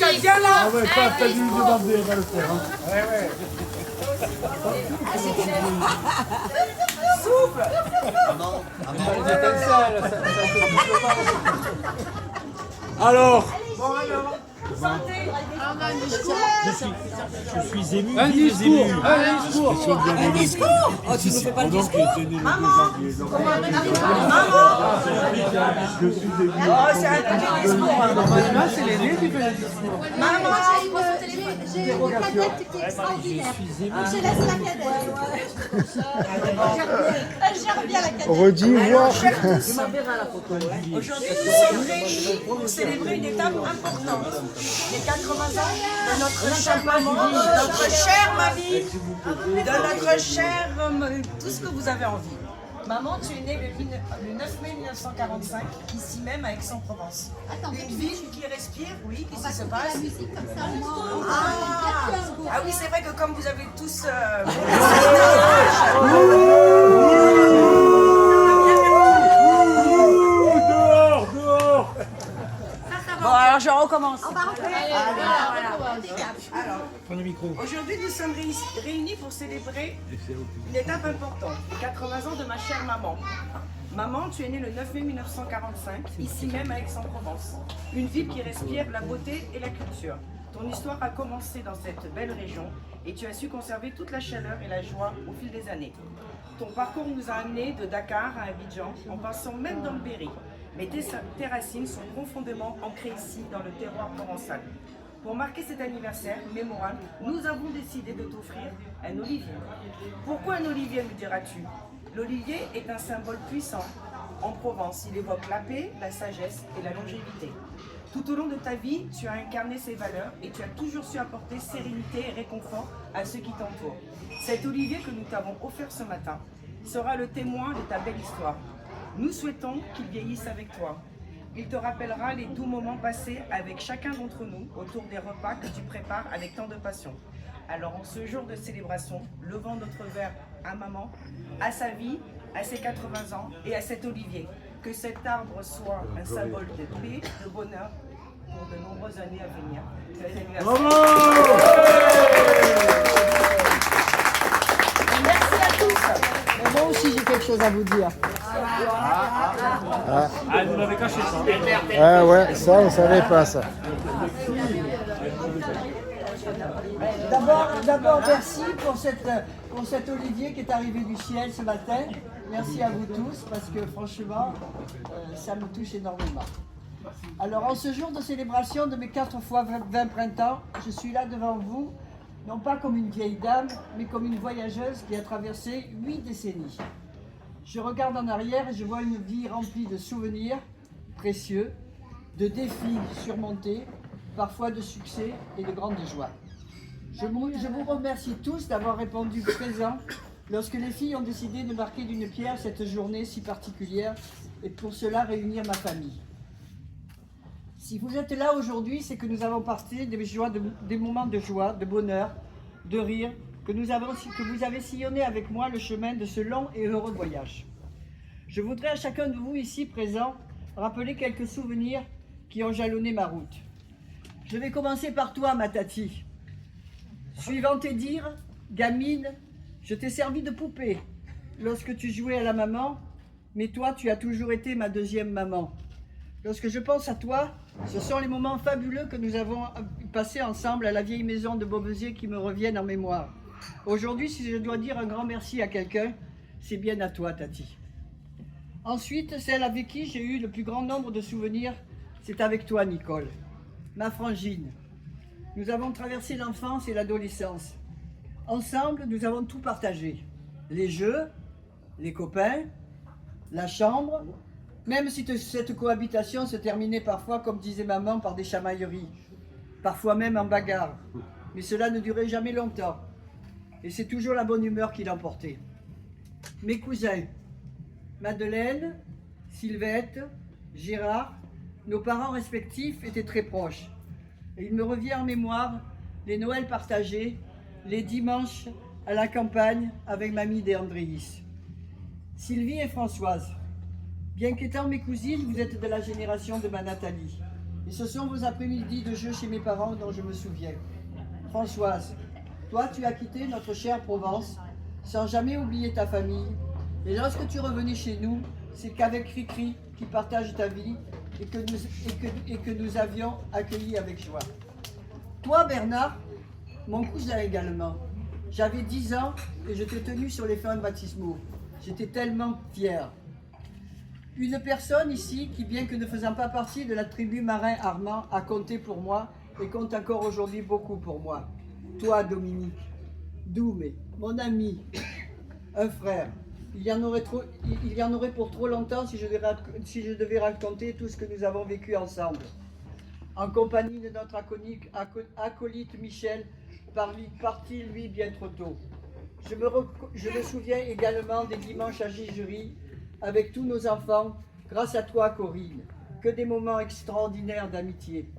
magnifique. Viens là. Ah ouais, pas t'as dû lui demander, elle va le faire. Hein. Ouais. Souple. Alors, Bon alors. Santé. je suis ému. Un discours. Un discours. Oh, tu ne fais pas le discours. Maman. Je suis ému. Oh, c'est un petit discours. Normalement, c'est l'aîné qui fait le discours. Maman. J'ai une cadette qui est extraordinaire. Donc je laisse la cadette. Elle gère bien la cadette. Redis, voir. Aujourd'hui, nous sommes réunis pour célébrer une étape importante. Les 80 ans de notre chère maman, de notre chère mamie, de notre chère... tout ce que vous avez envie. Maman, tu es née le 9 mai 1945, ici même à Aix-en-Provence. Une ville qui respire, oui, qu'est-ce qui se passe? La musique comme ça, moi. Ah oui, c'est vrai que comme vous avez tous... Dehors, dehors. Bon, alors je recommence. Prenez le micro. Aujourd'hui, nous sommes réunis pour célébrer une étape importante, les 80 ans de ma chère maman. Maman, tu es née le 9 mai 1945, ici même à Aix-en-Provence. Une ville qui respire la beauté et la culture. Ton histoire a commencé dans cette belle région et tu as su conserver toute la chaleur et la joie au fil des années. Ton parcours nous a amenés de Dakar à Abidjan, en passant même dans le Berry. Mais tes racines sont profondément ancrées ici, dans le terroir provençal. Pour marquer cet anniversaire mémorable, nous avons décidé de t'offrir un olivier. Pourquoi un olivier, me diras-tu? L'olivier est un symbole puissant. En Provence, il évoque la paix, la sagesse et la longévité. Tout au long de ta vie, tu as incarné ces valeurs et tu as toujours su apporter sérénité et réconfort à ceux qui t'entourent. Cet olivier que nous t'avons offert ce matin sera le témoin de ta belle histoire. Nous souhaitons qu'il vieillisse avec toi. Il te rappellera les doux moments passés avec chacun d'entre nous autour des repas que tu prépares avec tant de passion. Alors en ce jour de célébration, levons notre verre à maman, à sa vie, à ses 80 ans et à cet olivier. Que cet arbre soit un symbole de paix, de bonheur pour de nombreuses années à venir. Joyeux anniversaire. Merci à tous. Mais moi aussi, j'ai quelque chose à vous dire. Ah, vous l'avez caché ça. Ah ouais, ça on savait pas ça. D'abord, merci pour cet olivier qui est arrivé du ciel ce matin. Merci à vous tous parce que franchement, ça me touche énormément. Alors, en ce jour de célébration de mes 4 fois 20 printemps, je suis là devant vous, non pas comme une vieille dame, mais comme une voyageuse qui a traversé 8 décennies. Je regarde en arrière et je vois une vie remplie de souvenirs précieux, de défis surmontés, parfois de succès et de grandes joies. Je vous remercie tous d'avoir répondu présent lorsque les filles ont décidé de marquer d'une pierre cette journée si particulière et pour cela réunir ma famille. Si vous êtes là aujourd'hui, c'est que nous avons partagé des moments de joie, de bonheur, de rire, que vous avez sillonné avec moi le chemin de ce long et heureux voyage. Je voudrais à chacun de vous ici présents rappeler quelques souvenirs qui ont jalonné ma route. Je vais commencer par toi, ma Tati. Suivant tes dires, gamine, je t'ai servi de poupée lorsque tu jouais à la maman, mais toi, tu as toujours été ma deuxième maman. Lorsque je pense à toi, ce sont les moments fabuleux que nous avons passés ensemble à la vieille maison de Beaubeziers qui me reviennent en mémoire. Aujourd'hui, si je dois dire un grand merci à quelqu'un, c'est bien à toi, Tati. Ensuite, celle avec qui j'ai eu le plus grand nombre de souvenirs, c'est avec toi, Nicole, ma frangine. Nous avons traversé l'enfance et l'adolescence. Ensemble, nous avons tout partagé. Les jeux, les copains, la chambre, même si cette cohabitation se terminait parfois, comme disait maman, par des chamailleries, parfois même en bagarre. Mais cela ne durait jamais longtemps. Et c'est toujours la bonne humeur qui l'emportait. Mes cousins, Madeleine, Sylvette, Gérard, nos parents respectifs étaient très proches. Et il me revient en mémoire les Noëls partagés, les dimanches à la campagne avec Mamie et Andréis. Sylvie et Françoise, bien qu'étant mes cousines, vous êtes de la génération de ma Nathalie. Et ce sont vos après-midi de jeu chez mes parents dont je me souviens. Françoise, toi tu as quitté notre chère Provence sans jamais oublier ta famille. Et lorsque tu revenais chez nous, c'est qu'avec Cricri qui partage ta vie et que nous avions accueilli avec joie. Toi Bernard, mon cousin également. J'avais 10 ans et je t'ai tenu sur les feux baptismaux. J'étais tellement fier. Une personne ici qui, bien que ne faisant pas partie de la tribu Marin Armand, a compté pour moi et compte encore aujourd'hui beaucoup pour moi. Toi, Dominique, Doumé, mon ami, un frère. Il y en aurait pour trop longtemps si je devais raconter tout ce que nous avons vécu ensemble. En compagnie de notre acolyte Michel, parti lui bien trop tôt. Je me souviens également des dimanches à Gigerie, avec tous nos enfants, grâce à toi Corinne, que des moments extraordinaires d'amitié.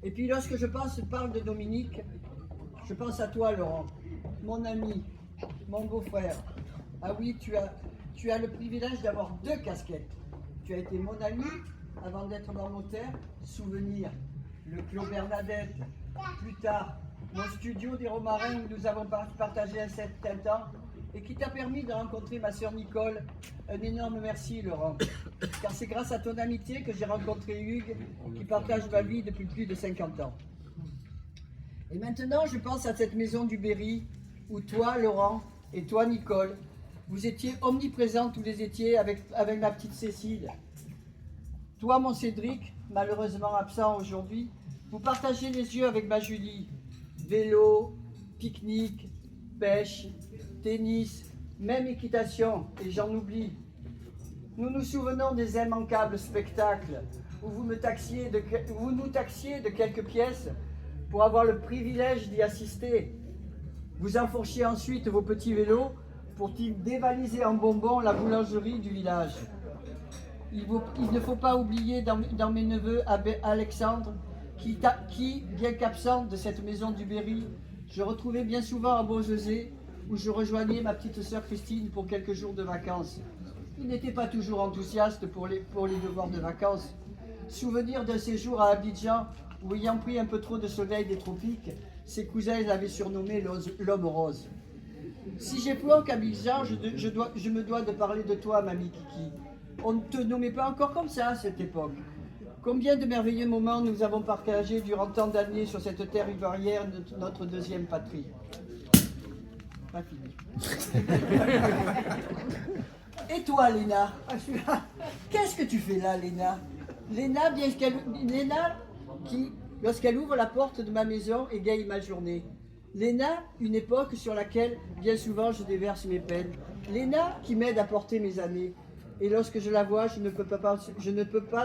Et puis lorsque je parle de Dominique, je pense à toi Laurent, mon ami, mon beau-frère. Ah oui, tu as le privilège d'avoir 2 casquettes. Tu as été mon ami avant d'être mon notaire, souvenir, le Clos Bernadette, plus tard, mon studio des Romarins où nous avons partagé un certain temps, et qui t'a permis de rencontrer ma sœur Nicole. Un énorme merci Laurent, car c'est grâce à ton amitié que j'ai rencontré Hugues, qui partage ma vie depuis plus de 50 ans. Et maintenant je pense à cette maison du Berry, où toi Laurent et toi Nicole, vous étiez omniprésents tous les étiez avec ma petite Cécile. Toi mon Cédric, malheureusement absent aujourd'hui, vous partagez les yeux avec ma Julie. Vélo, pique-nique, pêche, tennis, même équitation, et j'en oublie. Nous nous souvenons des immanquables spectacles où vous nous taxiez de quelques pièces pour avoir le privilège d'y assister. Vous enfourchiez ensuite vos petits vélos pour y dévaliser en bonbons la boulangerie du village. Il ne faut pas oublier dans mes neveux Alexandre, qui, bien qu'absent de cette maison du Berry, je retrouvais bien souvent à Beaujolais, où je rejoignais ma petite sœur Christine pour quelques jours de vacances. Il n'était pas toujours enthousiaste pour les devoirs de vacances. Souvenir d'un séjour à Abidjan, où ayant pris un peu trop de soleil des tropiques, ses cousins l'avaient surnommé l'homme rose. Si j'ai point qu'Abidjan, je me dois de parler de toi, mamie Kiki. On ne te nommait pas encore comme ça à cette époque. Combien de merveilleux moments nous avons partagés durant tant d'années sur cette terre ivoirienne, notre deuxième patrie. Pas fini. Et toi, Léna? Qu'est-ce que tu fais là, Léna? Léna, qui, lorsqu'elle ouvre la porte de ma maison, égaye ma journée. Léna, une époque sur laquelle, bien souvent, je déverse mes peines. Léna, qui m'aide à porter mes années. Et lorsque je la vois, je ne peux pas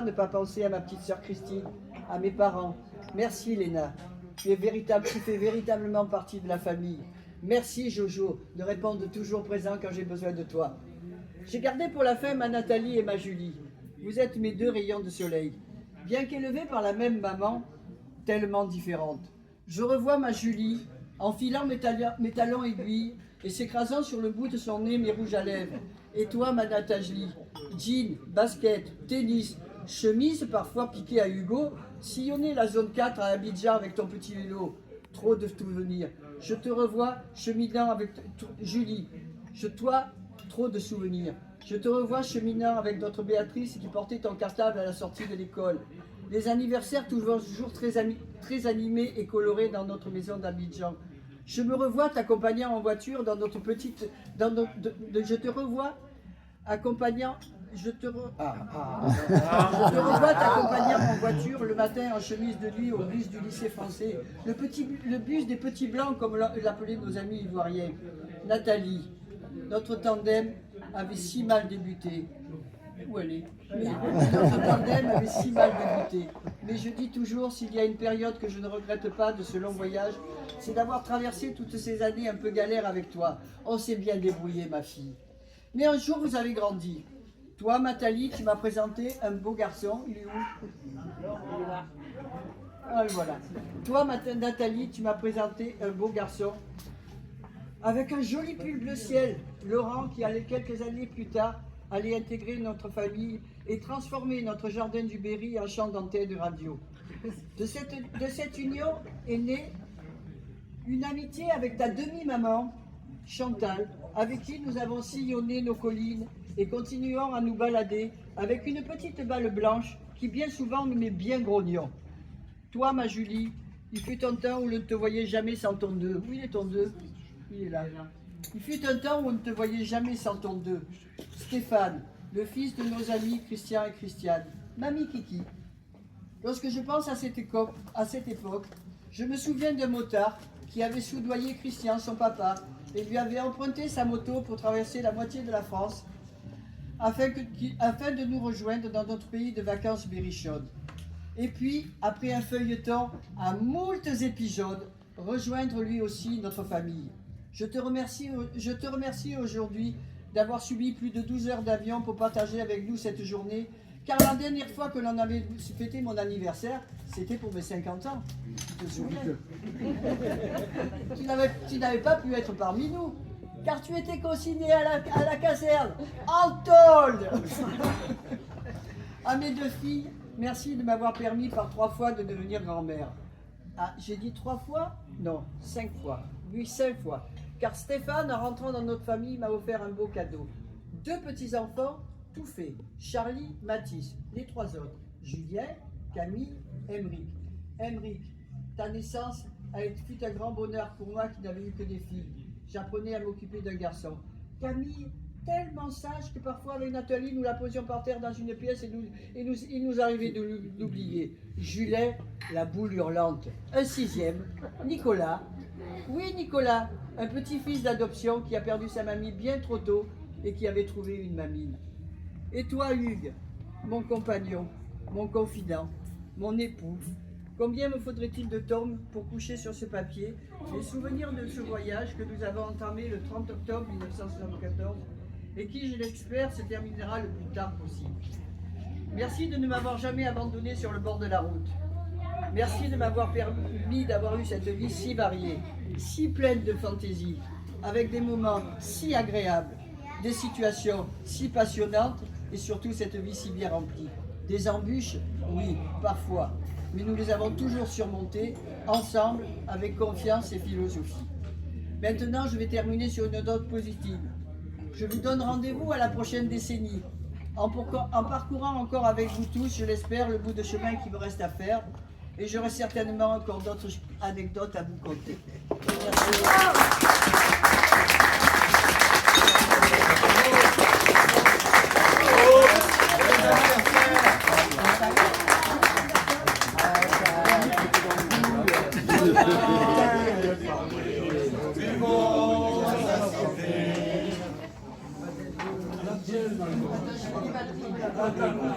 ne pas penser à ma petite sœur Christine, à mes parents. Merci Léna, tu fais véritablement partie de la famille. Merci Jojo, de répondre toujours présent quand j'ai besoin de toi. J'ai gardé pour la fin ma Nathalie et ma Julie. Vous êtes mes 2 rayons de soleil. Bien qu'élevées par la même maman, tellement différentes. Je revois ma Julie, enfilant mes talons aiguilles et s'écrasant sur le bout de son nez mes rouges à lèvres. Et toi, ma Nathalie, jean, basket, tennis, chemise parfois piquée à Hugo, sillonner la zone 4 à Abidjan avec ton petit vélo. Trop de souvenirs. Je te revois cheminant avec Julie. Trop de souvenirs. Je te revois cheminant avec notre Béatrice qui portait ton cartable à la sortie de l'école. Les anniversaires toujours très animés et colorés dans notre maison d'Abidjan. Je me revois t'accompagnant en voiture dans notre petite... je te revois accompagnant... Je te revois t'accompagnant en voiture le matin en chemise de nuit au bus du lycée français. Le bus des petits blancs, comme l'appelaient nos amis ivoiriens. Nathalie, notre tandem avait si mal débuté. Où elle est? Notre tandem avait si mal débuté. Mais je dis toujours, s'il y a une période que je ne regrette pas de ce long voyage, c'est d'avoir traversé toutes ces années un peu galères avec toi. On s'est bien débrouillé, ma fille. Mais un jour, vous avez grandi. Toi, Nathalie, tu m'as présenté un beau garçon. Il est où? Ah, le voilà. Toi, Nathalie, tu m'as présenté un beau garçon avec un joli pull bleu ciel. Laurent, qui allait quelques années plus tard, allait intégrer notre famille et transformer notre jardin du Berry en champ d'antenne de radio. De cette union est née une amitié avec ta demi-maman, Chantal, avec qui nous avons sillonné nos collines et continuons à nous balader avec une petite balle blanche qui bien souvent nous met bien grognons. Toi, ma Julie, il fut un temps où l'on ne te voyait jamais sans ton deux. Où il est ton deux? Il est là. Il fut un temps où on ne te voyait jamais sans ton deux. Stéphane, le fils de nos amis Christian et Christiane. Mamie Kiki. Lorsque je pense à cette époque, je me souviens d'un motard qui avait soudoyé Christian, son papa, et lui avait emprunté sa moto pour traverser la moitié de la France afin de nous rejoindre dans notre pays de vacances berrichonnes. Et puis, après un feuilleton à moultes épisodes, rejoindre lui aussi notre famille. Je te remercie aujourd'hui d'avoir subi plus de 12 heures d'avion pour partager avec nous cette journée, car la dernière fois que l'on avait fêté mon anniversaire, c'était pour mes 50 ans. Je te souviens. Tu n'avais pas pu être parmi nous, car tu étais consigné à la caserne, en tôle. À mes deux filles, merci de m'avoir permis par 3 fois de devenir grand-mère. Ah, j'ai dit 3 fois? Non, 5 fois. Oui, 5 fois. Car Stéphane, en rentrant dans notre famille, m'a offert un beau cadeau. 2 petits-enfants, tout fait. Charlie, Mathis, les 3 autres. Julien, Camille, Emeric. Emeric, ta naissance fut un grand bonheur pour moi qui n'avais eu que des filles. J'apprenais à m'occuper d'un garçon. Camille, tellement sage que parfois avec Nathalie, nous la posions par terre dans une pièce et il nous arrivait de l'oublier. Julien, la boule hurlante. Un 6e, Nicolas. Oui, Nicolas, un petit-fils d'adoption qui a perdu sa mamie bien trop tôt et qui avait trouvé une mamine. Et toi, Hugues, mon compagnon, mon confident, mon époux, combien me faudrait-il de tomes pour coucher sur ce papier les souvenirs de ce voyage que nous avons entamé le 30 octobre 1974 et qui, je l'espère, se terminera le plus tard possible. Merci de ne m'avoir jamais abandonné sur le bord de la route. Merci de m'avoir permis d'avoir eu cette vie si variée, si pleine de fantaisie, avec des moments si agréables, des situations si passionnantes et surtout cette vie si bien remplie. Des embûches, oui, parfois, mais nous les avons toujours surmontées, ensemble, avec confiance et philosophie. Maintenant, je vais terminer sur une note positive. Je vous donne rendez-vous à la prochaine décennie, en parcourant encore avec vous tous, je l'espère, le bout de chemin qu'il me reste à faire, et j'aurai certainement encore d'autres anecdotes à vous conter. Merci.